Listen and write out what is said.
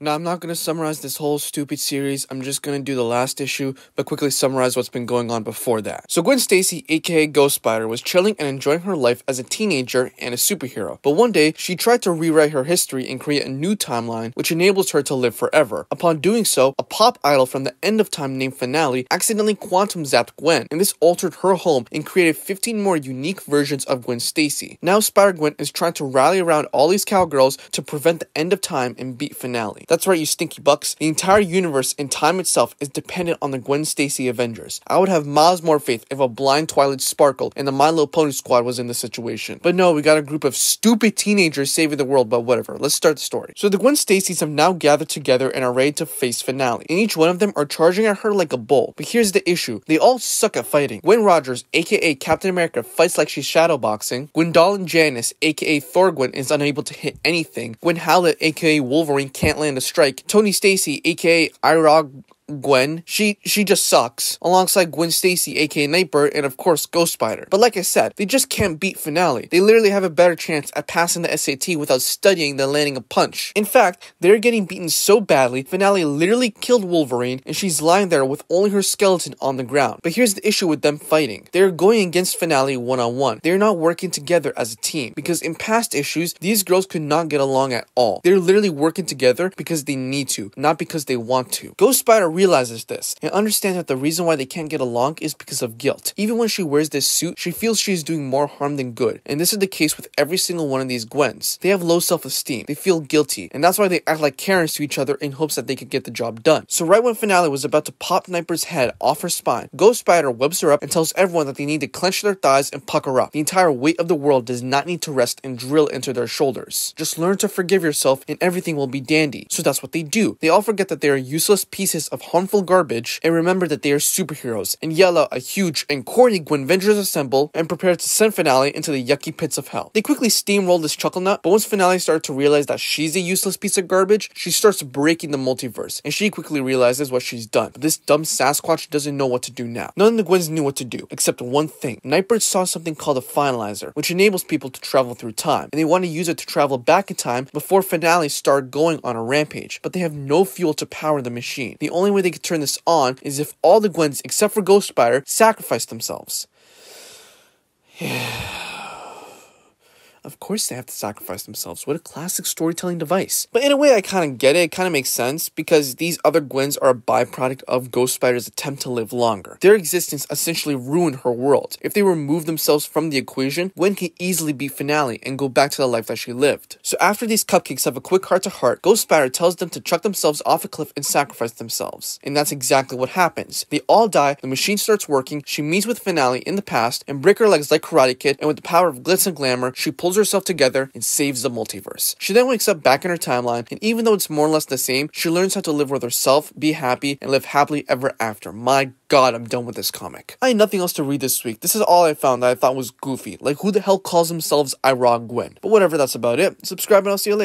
Now, I'm not going to summarize this whole stupid series. I'm just going to do the last issue, but quickly summarize what's been going on before that. So Gwen Stacy, aka Ghost Spider, was chilling and enjoying her life as a teenager and a superhero. But one day, she tried to rewrite her history and create a new timeline, which enables her to live forever. Upon doing so, a pop idol from the end of time named Finale accidentally quantum zapped Gwen, and this altered her home and created 15 more unique versions of Gwen Stacy. Now Spider-Gwen is trying to rally around all these cowgirls to prevent the end of time and beat Finale. That's right, you stinky bucks. The entire universe and time itself is dependent on the Gwen Stacy Avengers. I would have miles more faith if a blind Twilight Sparkle and the My Little Pony squad was in this situation. But no, we got a group of stupid teenagers saving the world, but whatever. Let's start the story. So the Gwen Stacys have now gathered together and are ready to face Finale, and each one of them are charging at her like a bull. But here's the issue. They all suck at fighting. Gwen Rogers, aka Captain America, fights like she's shadowboxing. Gwendolyn Janice, aka Thor-Gwen, is unable to hit anything. Gwen Howlett, aka Wolverine, can't land a strike. Tony Stacy, aka Gwen, she just sucks, alongside Gwen Stacy, aka Nightbird, and of course Ghost Spider. But like I said, they just can't beat Finale. They literally have a better chance at passing the SAT without studying than landing a punch. In fact, they're getting beaten so badly, Finale literally killed Wolverine, and she's lying there with only her skeleton on the ground. But here's the issue with them fighting. They're going against Finale one-on-one. They're not working together as a team, because in past issues, these girls could not get along at all. They're literally working together because they need to, not because they want to. Ghost Spider realizes this and understands that the reason why they can't get along is because of guilt. Even when she wears this suit, she feels she's doing more harm than good, and this is the case with every single one of these Gwens. They have low self-esteem, they feel guilty, and that's why they act like Karens to each other in hopes that they could get the job done. So right when Finale was about to pop Nightbird's head off her spine, Ghost Spider webs her up and tells everyone that they need to clench their thighs and pucker up. The entire weight of the world does not need to rest and drill into their shoulders. Just learn to forgive yourself and everything will be dandy. So that's what they do. They all forget that they are useless pieces of harmful garbage and remember that they are superheroes and yell out a huge and corny Gwen-verse assemble and prepare to send Finale into the yucky pits of hell. They quickly steamroll this chuckle nut, but once Finale starts to realize that she's a useless piece of garbage, she starts breaking the multiverse, and she quickly realizes what she's done. But this dumb Sasquatch doesn't know what to do now. None of the Gwens knew what to do, except one thing. Nightbird saw something called a finalizer, which enables people to travel through time, and they want to use it to travel back in time before Finale started going on a rampage, but they have no fuel to power the machine. The only way they could turn this on is if all the Gwens, except for Ghost Spider, sacrifice themselves. Of course they have to sacrifice themselves. What a classic storytelling device. But in a way, I kind of get it. It kind of makes sense because these other Gwens are a byproduct of Ghost Spider's attempt to live longer. Their existence essentially ruined her world. If they remove themselves from the equation, Gwen can easily beat Finale and go back to the life that she lived. So after these cupcakes have a quick heart-to-heart, Ghost Spider tells them to chuck themselves off a cliff and sacrifice themselves. And that's exactly what happens. They all die, the machine starts working, she meets with Finale in the past, and break her legs like Karate Kid, and with the power of glitz and glamour, she pulls herself together and saves the multiverse. She then wakes up back in her timeline, and even though it's more or less the same, she learns how to live with herself, be happy, and live happily ever after. My god, I'm done with this comic. I had nothing else to read this week. This is all I found that I thought was goofy. Like, who the hell calls themselves IDOKNOW? But whatever, that's about it. Subscribe and I'll see you later.